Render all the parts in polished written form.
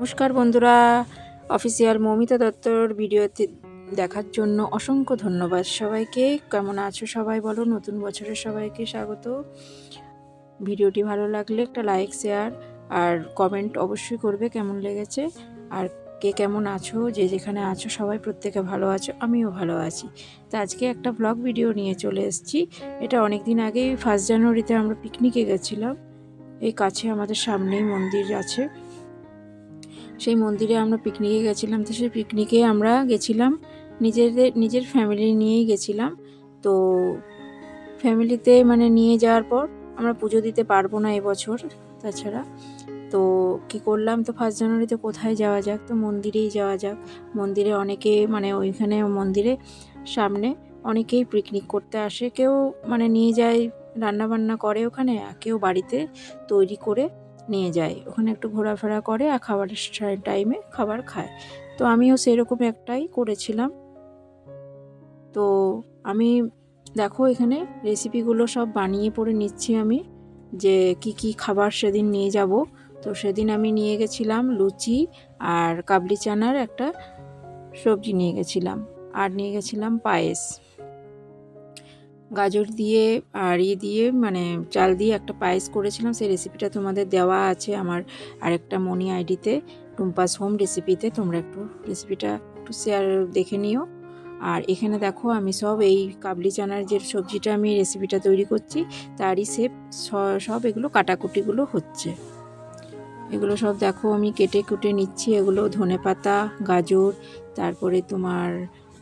নমস্কার বন্ধুরা, অফিসিয়াল মৌমিতা দত্তর ভিডিওতে দেখার জন্য অসংখ্য ধন্যবাদ সবাইকে। কেমন আছো সবাই বলো? নতুন বছরের সবাইকে স্বাগত। ভিডিওটি ভালো লাগলে একটা লাইক, শেয়ার আর কমেন্ট অবশ্যই করবে কেমন লেগেছে। আর কে কেমন আছো, যে যেখানে আছো সবাই প্রত্যেকে ভালো আছো, আমিও ভালো আছি। তো আজকে একটা ব্লগ ভিডিও নিয়ে চলে এসেছি। এটা অনেক দিন আগেই 1 জানুয়ারিতে আমরা পিকনিকে গেছিলাম। এই কাছে আমাদের সামনেই মন্দির আছে, সেই মন্দিরে আমরা পিকনিকে গেছিলাম। তো সেই পিকনিকে আমরা গেছিলাম নিজের ফ্যামিলি নিয়েই গেছিলাম। তো ফ্যামিলিতে মানে নিয়ে যাওয়ার পর আমরা পুজো দিতে পারবো না এবছর। তাছাড়া তো কি করলাম, তো 1 জানুয়ারিতে কোথায় যাওয়া যাক, তো মন্দিরেই যাওয়া যাক। মন্দিরে অনেকে মানে ওইখানে মন্দিরে সামনে অনেকেই পিকনিক করতে আসে, কেউ মানে নিয়ে যায় রান্নাবান্না করে ওখানে, কেউ বাড়িতে তৈরি করে নিয়ে যায়, ওখানে একটু ঘোরাফেরা করে আর খাবারের টাইমে খাবার খায়। তো আমিও সেরকম একটাই করেছিলাম। তো আমি দেখো এখানে রেসিপিগুলো সব বানিয়ে পড়ে নিচ্ছি আমি, যে কি কি খাবার সেদিন নিয়ে যাব। তো সেদিন আমি নিয়ে গেছিলাম লুচি আর কাবলি চানার একটা সবজি নিয়ে গেছিলাম, আর নিয়ে গেছিলাম পায়েস গাজর দিয়ে আর দিয়ে মানে চাল দিয়ে একটা পায়েস করেছিলাম। সেই রেসিপিটা তোমাদের দেওয়া আছে আমার আরেকটা মনি আইডিতে, টুম্পাস হোম রেসিপিতে। তোমরা একটু রেসিপিটা একটু শেয়ার দেখে নিও। আর এখানে দেখো আমি সব এই কাবলি চানার যে সবজিটা আমি রেসিপিটা তৈরি করছি তারই সব এগুলো কাটাকুটিগুলো হচ্ছে। এগুলো সব দেখো আমি কেটে কুটে নিচ্ছি। এগুলো ধনেপাতা, গাজর, তারপরে তোমার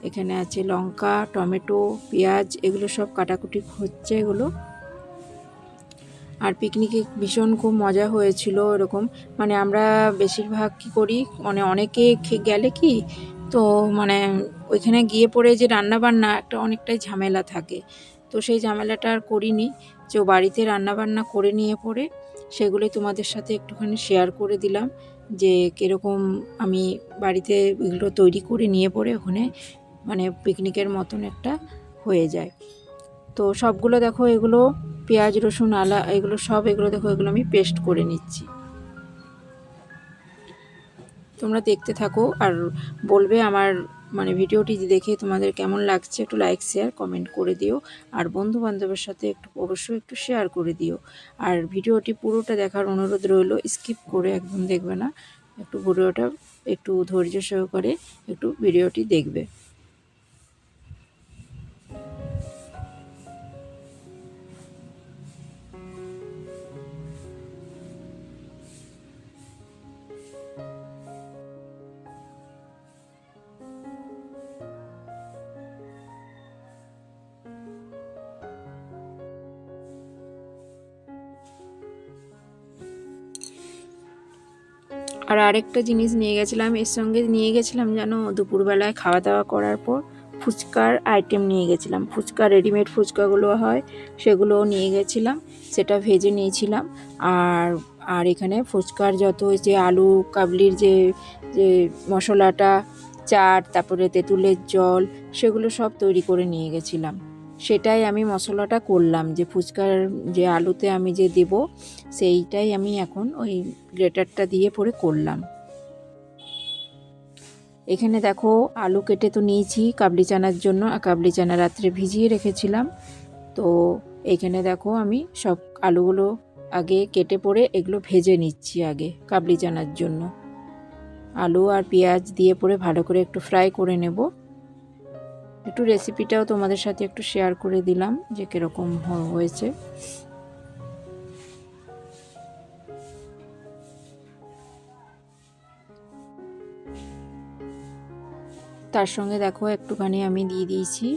এখানে আছে লঙ্কা, টমেটো, পেঁয়াজ, এগুলো সব কাটাকুটি হচ্ছে এগুলো। আর পিকনিকে ভীষণ খুব মজা হয়েছিল। এরকম মানে আমরা বেশিরভাগ কী করি, মানে অনেকে গেলে কি তো মানে ওইখানে গিয়ে পড়ে যে রান্নাবান্না একটা অনেকটাই ঝামেলা থাকে। তো সেই ঝামেলাটা আর করিনি, যে বাড়িতে রান্নাবান্না করে নিয়ে পড়ে সেগুলোই তোমাদের সাথে একটুখানি শেয়ার করে দিলাম, যে কীরকম আমি বাড়িতে এগুলো তৈরি করে নিয়ে পড়ে ওখানে মানে পিকনিকের মতন একটা হয়ে যায়। তো সবগুলো দেখো এগুলো পেঁয়াজ, রসুন, আলা, এগুলো সব এগুলো দেখো এগুলো আমি পেস্ট করে নিচ্ছি। তোমরা দেখতে থাকো আর বলবে আমার মানে ভিডিওটি দেখে তোমাদের কেমন লাগছে। একটু লাইক, শেয়ার, কমেন্ট করে দিও। আর বন্ধু বান্ধবের সাথে একটু অবশ্যই একটু শেয়ার করে দিও। আর ভিডিওটি পুরোটা দেখার অনুরোধ রইল, স্কিপ করে একদম দেখবে না, একটু ভিডিওটা একটু ধৈর্য সহকারে একটু ভিডিওটি দেখবে। আর আরেকটা জিনিস নিয়ে গেছিলাম, এর সঙ্গে নিয়ে গেছিলাম জানো, দুপুরবেলায় খাওয়া দাওয়া করার পর ফুচকার আইটেম নিয়ে গেছিলাম। ফুচকা রেডিমেড ফুচকাগুলো হয় সেগুলোও নিয়ে গেছিলাম, সেটা ভেজে নিয়েছিলাম। আর আর এখানে ফুচকার যত যে আলু কাবলির যে যে মশলাটা, চাট, তারপরে তেঁতুলের জল, সেগুলো সব তৈরি করে নিয়ে গেছিলাম। সেটাই আমি মশলাটা করলাম, যে ফুচকার যে আলুতে আমি যে দেব সেইটাই আমি এখন ওই গ্রেটারটা দিয়ে পরে করলাম। এখানে দেখো আলু কেটে তো নিয়েছি কাবলি চানার জন্য, আর কাবলি চানা রাত্রে ভিজিয়ে রেখেছিলাম। তো এখানে দেখো আমি সব আলুগুলো আগে কেটে পরে এগুলো ভেজে নিচ্ছি আগে কাবলি চানার জন্য। আলু আর পেঁয়াজ দিয়ে পরে ভালো করে একটু ফ্রাই করে নেব। একটু রেসিপিটাও তোমাদের সাথে একটু শেয়ার করে দিলাম যে কীরকম হয়েছে। তার সঙ্গে দেখো একটুখানি আমি দিয়ে দিয়েছি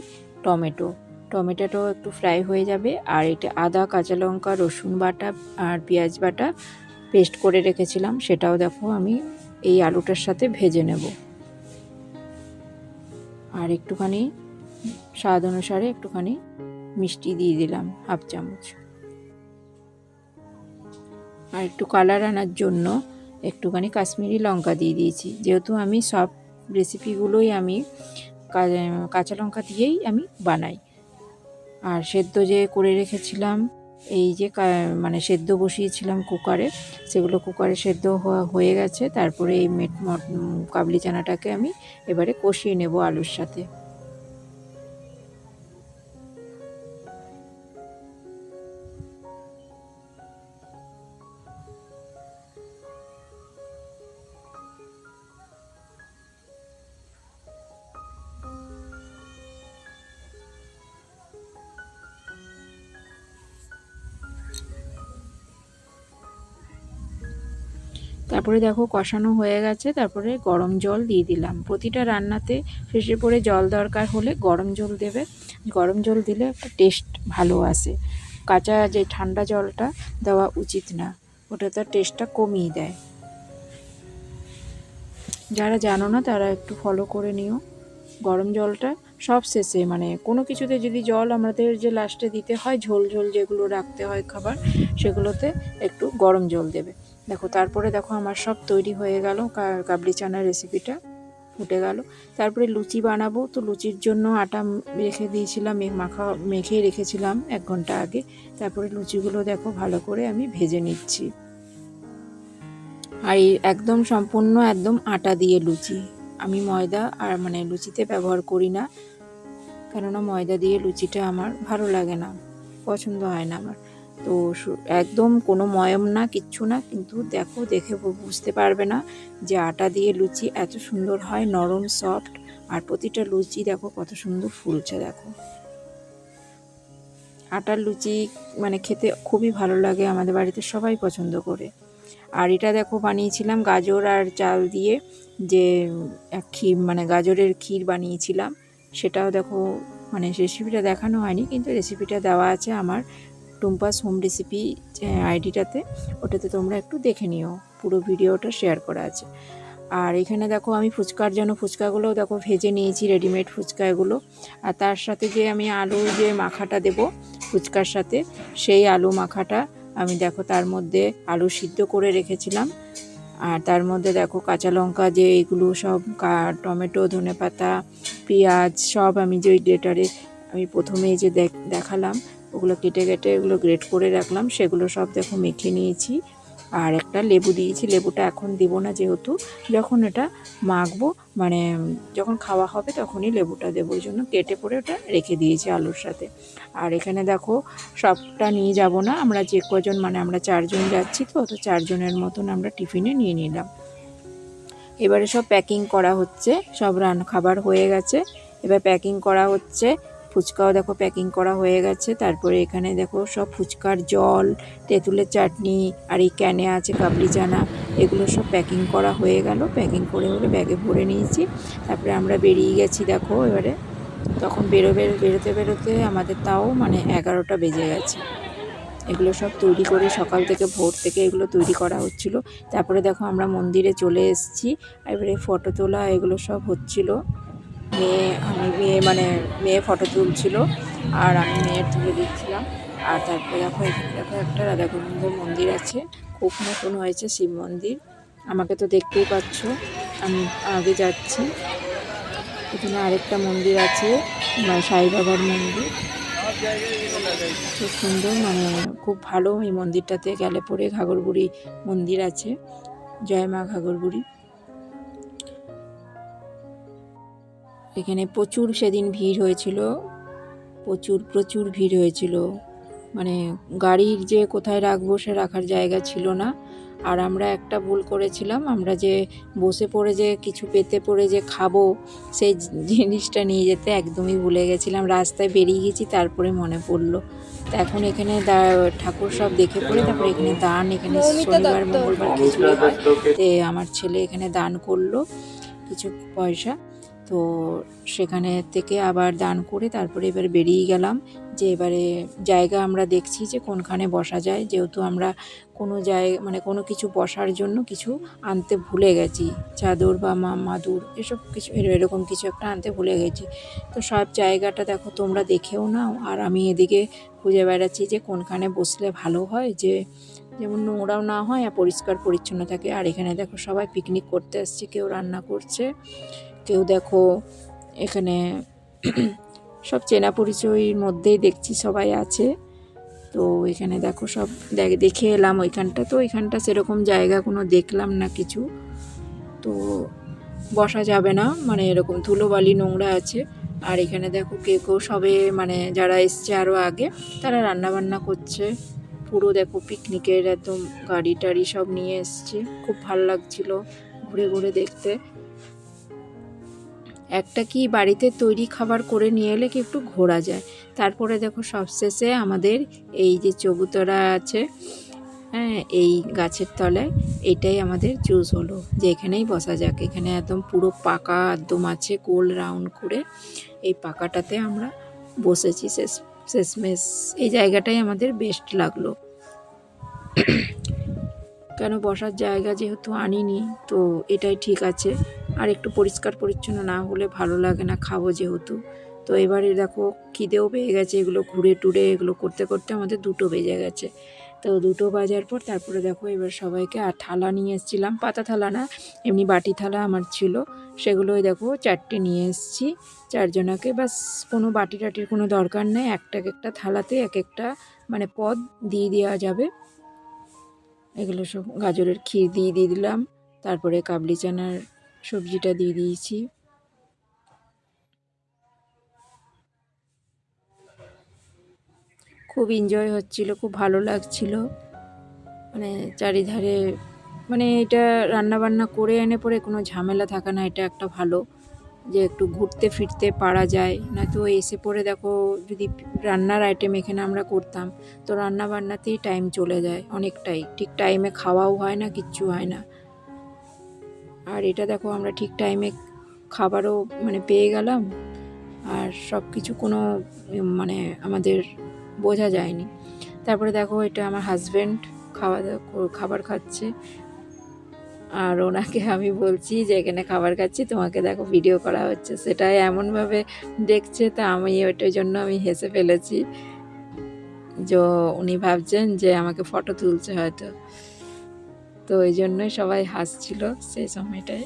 টমেটোটাও একটু ফ্রাই হয়ে যাবে। আর এটা আদা, কাঁচা লঙ্কা, রসুন বাটা আর পেঁয়াজ বাটা পেস্ট করে রেখেছিলাম, সেটাও দেখো আমি এই আলুটার সাথে ভেজে নেব। আর একটুখানি স্বাদ অনুসারে একটুখানি মিষ্টি দিয়ে দিলাম, 1/2 চামচ। আর একটু কালার আনার জন্য একটুখানি কাশ্মীরি লঙ্কা দিয়ে দিয়েছি, যেহেতু আমি সব রেসিপিগুলোই আমি কাঁচা লঙ্কা দিয়েই আমি বানাই। আর সেদ্ধ যে করে রেখেছিলাম এই যে মানে সেদ্ধ বসিয়েছিলাম কুকারে, সেগুলো কুকারে সেদ্ধ হয়ে গেছে। তারপরে এই কাবলি চানাটাকে আমি এবারে কষিয়ে নেব আলুর সাথে। তারপরে দেখো কষানো হয়ে গেছে, তারপরে গরম জল দিয়ে দিলাম। প্রতিটা রান্নাতে শেষে পরে জল দরকার হলে গরম জল দেবে, গরম জল দিলে একটা টেস্ট ভালো আসে। কাঁচা যে ঠান্ডা জলটা দেওয়া উচিত না, ওটা তার টেস্টটা কমিয়ে দেয়। যারা জানো না তারা একটু ফলো করে নিও। গরম জলটা সব শেষে, মানে কোনো কিছুতে যদি জল আমাদের যে লাস্টে দিতে হয়, ঝোল ঝোল যেগুলো রাখতে হয় খাবার, সেগুলোতে একটু গরম জল দেবে। দেখো তারপরে দেখো আমার সব তৈরি হয়ে গেল, কাবলি চানার রেসিপিটা ফুটে গেল। তারপরে লুচি বানাবো, তো লুচির জন্য আটা রেখে দিয়েছিলাম, মেখে রেখেছিলাম 1 ঘন্টা আগে। তারপরে লুচিগুলো দেখো ভালো করে আমি ভেজে নিচ্ছি। আর একদম সম্পূর্ণ একদম আটা দিয়ে লুচি, আমি ময়দা আর মানে লুচিতে ব্যবহার করি না, কেননা ময়দা দিয়ে লুচিটা আমার ভালো লাগে না, পছন্দ হয় না আমার। তো একদম কোনো ময়ম না, কিচ্ছু না, কিন্তু দেখো দেখে বুঝতে পারবে না যে আটা দিয়ে লুচি এত সুন্দর হয়, নরম সফট। আর প্রতিটা লুচি দেখো কত সুন্দর ফুলছে। দেখো আটার লুচি মানে খেতে খুবই ভালো লাগে, আমাদের বাড়িতে সবাই পছন্দ করে। আর এটা দেখো বানিয়েছিলাম গাজর আর চাল দিয়ে, যে ক্ষীর মানে গাজরের ক্ষীর বানিয়েছিলাম, সেটাও দেখো, মানে রেসিপিটা দেখানো হয়নি কিন্তু রেসিপিটা দেওয়া আছে আমার টুম্পাস হোম রেসিপি আইডিটাতে, ওটাতে তোমরা একটু দেখে নিও, পুরো ভিডিওটা শেয়ার করা আছে। আর এখানে দেখো আমি ফুচকার জন্য ফুচকাগুলোও দেখো ভেজে নিয়েছি, রেডিমেড ফুচকা এগুলো। আর তার সাথে যে আমি আলু যে মাখাটা দেব ফুচকার সাথে, সেই আলু মাখাটা আমি দেখো তার মধ্যে আলু সিদ্ধ করে রেখেছিলাম। আর তার মধ্যে দেখো কাঁচা লঙ্কা যে এগুলো সব, টমেটো, ধনেপাতা, পেঁয়াজ সব আমি যে ওই গ্রেটারে আমি প্রথমেই যে দেখালাম, ওগুলো কেটে কেটে এগুলো গ্রেট করে রাখলাম, সেগুলো সব দেখো মেখে নিয়েছি। আর একটা লেবু দিয়েছি, লেবুটা এখন দিব না, যেহেতু যখন এটা মাখবো মানে যখন খাওয়া হবে তখনই লেবুটা দেবো, ওই জন্য কেটে পরে ওটা রেখে দিয়েছি আলুর সাথে। আর এখানে দেখো সবটা নিয়ে যাব না, আমরা যে কজন মানে আমরা 4 জন যাচ্ছি, তো 4 জনের মতন আমরা টিফিনে নিয়ে নিলাম। এবারে সব প্যাকিং করা হচ্ছে, সব খাবার হয়ে গেছে, এবার প্যাকিং করা হচ্ছে। ফুচকাও দেখো প্যাকিং করা হয়ে গেছে। তারপরে এখানে দেখো সব ফুচকার জল, তেঁতুলের চাটনি, আর এই ক্যানে আছে কাবলি চানা, এগুলো সব প্যাকিং করা হয়ে গেল। প্যাকিং করে ব্যাগে ভরে নিয়েছি। তারপরে আমরা বেরিয়ে গেছি দেখো এবারে। তখন বেরোতে আমাদের তাও মানে 11টা বেজে গেছে। এগুলো সব তৈরি করে সকাল থেকে ভোর থেকে এগুলো তৈরি করা হচ্ছিল। তারপরে দেখো আমরা মন্দিরে চলে এসেছি। এবারে ফটো তোলা এগুলো সব হচ্ছিল। মেয়ে ফটো তুলছিল আর আমি মেয়ের তুলে দিচ্ছিলাম। আর তারপরে দেখো এখানে দেখো একটা রাধা গোবিন্দ মন্দির আছে, খুব নতুন হয়েছে শিব মন্দির, আমাকে তো দেখতেই পাচ্ছ, আমি আগে যাচ্ছি। এখানে আরেকটা মন্দির আছে, সাই বাবার মন্দির, খুব সুন্দর, মানে খুব ভালো। এই মন্দিরটাতে গেলে পরে ঘাগরবুড়ি মন্দির আছে, জয় মা ঘাগরবুড়ি। এখানে প্রচুর সেদিন ভিড় হয়েছিল, প্রচুর ভিড় হয়েছিল, মানে গাড়ির যে কোথায় রাখবো সে রাখার জায়গা ছিল না। আর আমরা একটা ভুল করেছিলাম, আমরা যে বসে পড়ে যে কিছু পেতে পড়ে যে খাবো, সেই জিনিসটা নিয়ে যেতে একদমই ভুলে গেছিলাম, রাস্তায় বেরিয়ে গেছি তারপরে মনে পড়লো। তা এখন এখানে ঠাকুর সব দেখে পড়ে তারপরে এখানে দান, এখানে শনিবার মঙ্গলবার খিচুড়ি হয়, তে আমার ছেলে এখানে দান করলো কিছু পয়সা, তো সেখানে থেকে আবার দান করে তারপরে এবার বেরিয়ে গেলাম, যে এবারে জায়গা আমরা দেখছি যে কোনখানে বসা যায়, যেহেতু আমরা কোনো মানে কোনো কিছু বসার জন্য কিছু আনতে ভুলে গেছি, চাদর বা মাদুর এসব কিছু এরকম কিছু একটা আনতে ভুলে গেছি। তো সব জায়গাটা দেখো তোমরা দেখেও নাও, আর আমি এদিকে খুঁজে বেড়াচ্ছি যে কোনখানে বসলে ভালো হয়, যে যেমন নোংরাও না হয় আর পরিষ্কার পরিচ্ছন্ন থাকে। আর এখানে দেখো সবাই পিকনিক করতে আসছে, কেউ রান্না করছে, কেউ দেখো এখানে সব চেনা পরিচয়ের মধ্যেই দেখছি সবাই আছে। তো এখানে দেখো সব দেখে এলাম ওইখানটা। তো ওইখানটা সেরকম জায়গা কোনো দেখলাম না কিছু, তো বসা যাবে না, মানে এরকম ধুলোবালি নোংরা আছে। আর এখানে দেখো কেউ সবে মানে যারা এসছে আরও আগে তারা রান্নাবান্না করছে। পুরো দেখো পিকনিকের একদম গাড়ি টাড়ি সব নিয়ে এসছে, খুব ভালো লাগছিল ঘুরে ঘুরে দেখতে। একটা কি বাড়িতে তৈরি খাবার করে নিয়ে এলে কি একটু ঘোরা যায়। তারপরে দেখো সবশেষে আমাদের এই যে চবুতরা আছে, হ্যাঁ, এই গাছের তলায় এটাই আমাদের চুজ হলো যে এখানেই বসা যাক। এখানে একদম পুরো পাকা একদম আছে, গোল রাউন্ড করে এই পাকাটাতে আমরা বসেছি শেষমেশ। এই জায়গাটাই আমাদের বেস্ট লাগলো, কেন বসার জায়গা যেহেতু আনিনি তো এটাই ঠিক আছে। আর একটু পরিষ্কার পরিচ্ছন্ন না হলে ভালো লাগে না, খাবো যেহেতু। তো এবারে দেখো খিদেও পেয়ে গেছে, এগুলো ঘুরে টুরে এগুলো করতে করতে আমাদের 2টো বেজে গেছে। তো 2টো বাজার পর তারপরে দেখো এবার সবাইকে, আর থালা নিয়ে এসেছিলাম, পাতা থালা না এমনি বাটি থালা আমার ছিল, সেগুলোই দেখো 4টে নিয়ে এসেছি 4জনাকে। বাস কোনো বাটি টাটির কোনো দরকার নেই, একটা থালাতে এক একটা মানে পদ দিয়ে দেওয়া যাবে। এগুলো সব গাজরের ক্ষীর দিয়ে দিলাম, তারপরে কাবলি চানার সবজিটা দিয়ে দিয়েছি। খুব এনজয় হচ্ছিল, খুব ভালো লাগছিল, মানে চারিধারে মানে এটা রান্নাবান্না করে এনে পরে কোনো ঝামেলা থাকে না, এটা একটা ভালো যে একটু ঘুরতে ফিরতে পারা যায়। না তো এসে পরে দেখো যদি রান্নার আইটেম এখানে আমরা করতাম তো রান্না বান্নাতেই টাইম চলে যায় অনেকটাই, ঠিক টাইমে খাওয়াও হয় না, কিচ্ছু হয় না। আর এটা দেখো আমরা ঠিক টাইমে খাবারও মানে পেয়ে গেলাম, আর সব কিছু কোনো মানে আমাদের বোঝা যায়নি। তারপরে দেখো এটা আমার হাজব্যান্ড খাবার খাচ্ছে, আর ওনাকে আমি বলছি যে এখানে খাবার খাচ্ছি, তোমাকে দেখো ভিডিও করা হচ্ছে, সেটাই এমনভাবে দেখছে। তা আমি ওইটার জন্য আমি হেসে ফেলেছি, যে উনি ভাবছেন যে আমাকে ফটো তুলছে হয়তো, তো ওই জন্যই সবাই হাসছিল সেই সময়টায়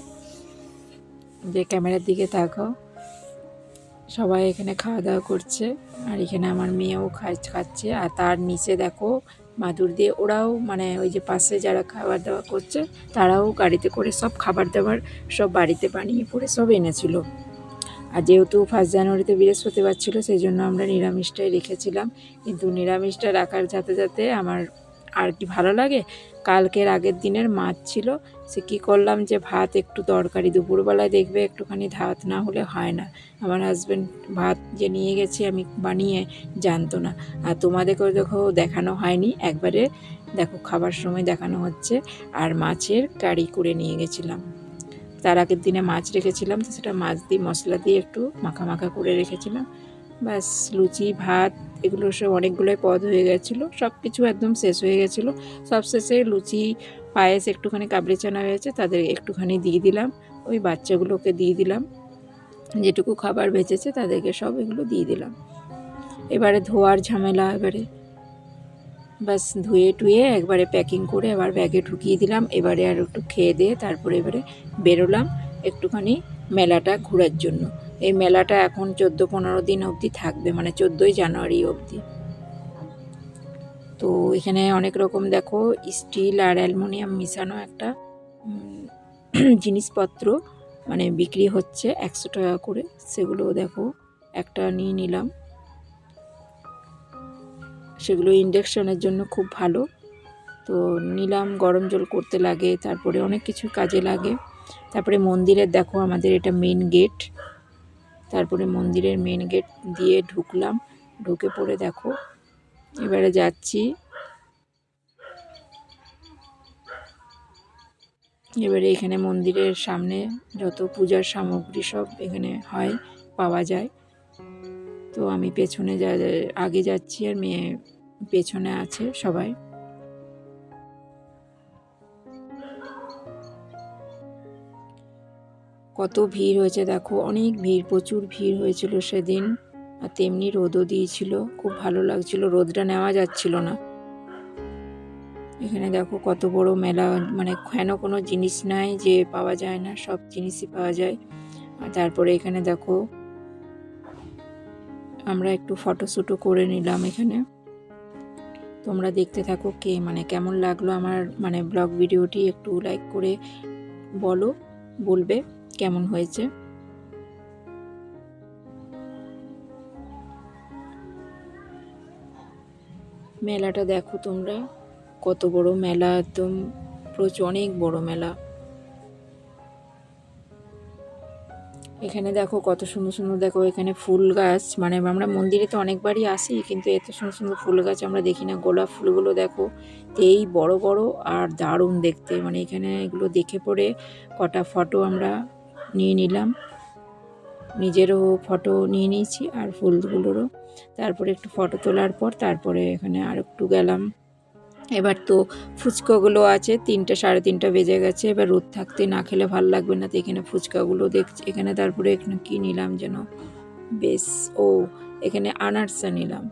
যে ক্যামেরার দিকে তাকাও। সবাই এখানে খাওয়া দাওয়া করছে, আর এখানে আমার মেয়েও খাচ্ছে। আর তার নিচে দেখো মাদুর দিয়ে ওরাও মানে ওই যে পাশে যারা খাবার দাওয়া করছে তারাও গাড়িতে করে সব খাবার দাবার সব বাড়িতে বানিয়ে পরে সব এনেছিল। আর যেহেতু 1 জানুয়ারিতে বৃহস্পতিবার ছিল সেই জন্য আমরা নিরামিষটাই রেখেছিলাম, কিন্তু নিরামিষটা রাখার যাতে যাতে আমার আর কি ভালো লাগে, কালকের আগের দিনের মাছ ছিল, সে কী করলাম যে ভাত একটু তরকারি দুপুরবেলায় দেখবে একটুখানি ভাত না হলে হয় না। আমার হাজব্যান্ড ভাত যে নিয়ে গেছে আমি বানিয়ে জানতো না, আর তোমাদেরকেও দেখো দেখানো হয়নি, একবারে দেখো খাবার সময় দেখানো হচ্ছে। আর মাছের কারি করে নিয়ে গেছিলাম, তার আগের দিনে মাছ রেখেছিলাম, তো সেটা মাছ দিয়ে মশলা দিয়ে একটু মাখা মাখা করে রেখেছিলাম। ব্যাস লুচি ভাত এগুলো সব অনেকগুলোই পদ হয়ে গেছিলো, সব কিছু একদম শেষ হয়ে গেছিলো। সব শেষে লুচি পায়েস একটুখানি কাবলি চানা হয়েছে তাদের একটুখানি দিয়ে দিলাম, ওই বাচ্চাগুলোকে দিয়ে দিলাম, যেটুকু খাবার বেঁচেছে তাদেরকে সব এগুলো দিয়ে দিলাম। এবারে ধোয়ার ঝামেলা, এবারে বাস ধুয়ে টুয়ে একবারে প্যাকিং করে এবার ব্যাগে ঢুকিয়ে দিলাম। এবারে আর একটু খেয়ে দিয়ে তারপরে এবারে বেরোলাম একটুখানি মেলাটা ঘোরার জন্য। এই মেলাটা এখন 14-15 দিন অবধি থাকবে, মানে 14ই জানুয়ারি অবধি। তো এখানে অনেক রকম দেখো স্টিল আর অ্যালুমিনিয়াম মিশানো একটা জিনিসপত্র মানে বিক্রি হচ্ছে 100 টাকা করে, সেগুলো দেখো একটা নিয়ে নিলাম। সেগুলো ইন্ডাকশনের জন্য খুব ভালো, তো নিলাম, গরম জল করতে লাগে, তারপরে অনেক কিছু কাজে লাগে। তারপরে মন্দিরের দেখো আমাদের এটা মেন গেট, তারপরে মন্দিরের মেন গেট দিয়ে ঢুকলাম, ঢুকে পড়ে দেখো এবারে যাচ্ছি। এবারে এখানে মন্দিরের সামনে যত পূজার সামগ্রী সব এখানে হয়, পাওয়া যায়। তো আমি পেছনে আগে যাচ্ছি আর মেয়ে পেছনে আছে সবাই। কত ভিড় হয়েছে দেখো, অনেক ভিড়, প্রচুর ভিড় হয়েছিল সেদিন। আর তেমনি রোদও দিয়েছিল, খুব ভালো লাগছিল, রোদটা নেওয়া যাচ্ছিল না। এখানে দেখো কত বড় মেলা, মানে কেন কোনো জিনিস নাই যে পাওয়া যায় না, সব জিনিসই পাওয়া যায়। আর তারপরে এখানে দেখো আমরা একটু ফটোশ্যুটও করে নিলাম এখানে। তোমরা দেখতে থাকো, মানে কেমন লাগলো আমার মানে ব্লগ ভিডিওটি, একটু লাইক করে বলবে কেমন হয়েছে। মেলাটা দেখো তোমরা, কত বড় মেলা, একদম অনেক বড় মেলা। এখানে দেখো কত সুন্দর সুন্দর, দেখো এখানে ফুল গাছ, মানে আমরা মন্দিরে তো অনেকবারই আসি, কিন্তু এত সুন্দর সুন্দর ফুল গাছ আমরা দেখি না। গোলাপ ফুলগুলো দেখো এই বড় বড় আর দারুণ দেখতে, মানে এখানে এগুলো দেখে পড়ে কটা ফটো আমরা নিয়ে নিলাম, নিজেরও ফটো নিয়ে নিয়েছি আর ফুলগুলোরও। তারপরে একটু ফটো তোলার পর তারপরে এখানে আর একটু গেলাম। এবার তো ফুচকাগুলো আছে, 3টে 3:30 বেজে গেছে, এবার রোদ থাকতে না খেলে ভালো লাগবে না, তো এখানে ফুচকাগুলো দেখছি এখানে। তারপরে এখানে কী নিলাম যেন, বেশ এখানে আনারসা নিলাম।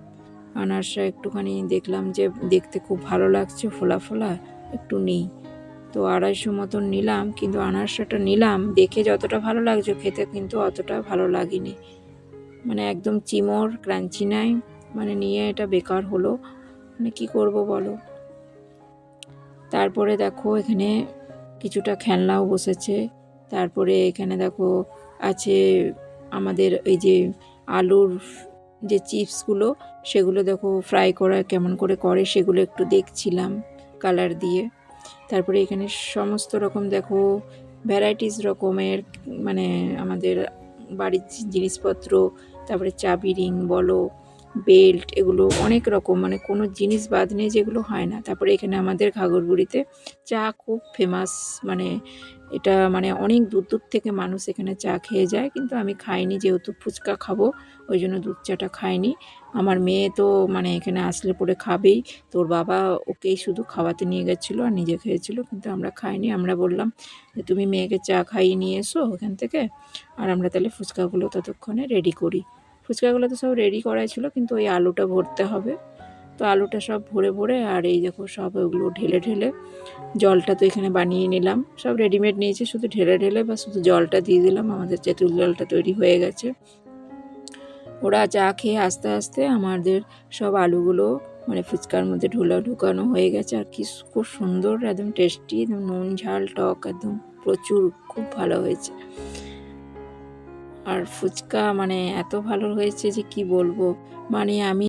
আনারসা একটুখানি দেখলাম যে দেখতে খুব ভালো লাগছে, ফোলা ফোলা, একটু নিই, তো 250 মতন নিলাম। কিন্তু আনারসাটা নিলাম দেখে যতটা ভালো লাগছে, খেতে কিন্তু অতটা ভালো লাগেনি, মানে একদম চিমড়, ক্রাঞ্চি নাই, মানে নিয়ে এটা বেকার হলো, মানে কি করব বলো। তারপরে দেখো এখানে কিছুটা খেলনাও বসেছে। তারপরে এখানে দেখো আছে আমাদের এই যে আলুর যে চিপসগুলো, সেগুলো দেখো ফ্রাই করা কেমন করে করে সেগুলো একটু দেখছিলাম কালার দিয়ে। তারপরে এখানে সমস্ত রকম দেখো ভ্যারাইটিস রকমের, মানে আমাদের বাড়ির জিনিসপত্র, তারপরে চাবি রিং বলো, বেল্ট, এগুলো অনেক রকম, মানে কোনো জিনিস বাদ নেই যেগুলো হয় না। তারপরে এখানে আমাদের ঘাগরবুড়িতে চা খুব ফেমাস, মানে এটা মানে অনেক দূর দূর থেকে মানুষ এখানে চা খেয়ে যায়, কিন্তু আমি খাইনি, যেহেতু ফুচকা খাবো ওই জন্য দুধ চাটা খাইনি। আমার মেয়ে তো মানে এখানে আসলে পরে খাবেই, তোর বাবা ওকেই শুধু খাওয়াতে নিয়ে গেছিলো আর নিজে খেয়েছিল, কিন্তু আমরা খাইনি। আমরা বললাম যে তুমি মেয়েকে চা খাইয়ে নিয়ে এসো ওখান থেকে, আর আমরা তাহলে ফুচকাগুলো ততক্ষণে রেডি করি। ফুচকাগুলো তো সব রেডি করাই ছিল, কিন্তু ওই আলুটা ভরতে হবে, তো আলুটা সব ভরে ভরে, আর এই দেখো সব ওগুলো ঢেলে ঢেলে, জলটা তো এখানে বানিয়ে নিলাম, সব রেডিমেড নিয়েছি, শুধু ঢেলে ঢেলে বা শুধু জলটা দিয়ে দিলাম, আমাদের তেঁতুল জলটা তৈরি হয়ে গেছে। ওরা চা খেয়ে আস্তে আস্তে আমাদের সব আলুগুলো মানে ফুচকার মধ্যে ঢুকানো হয়ে গেছে, আর কি খুব সুন্দর, একদম টেস্টি, একদম নুন ঝাল টক একদম প্রচুর, খুব ভালো হয়েছে। আর ফুচকা মানে এত ভালো হয়েছে যে কি বলবো, মানে আমি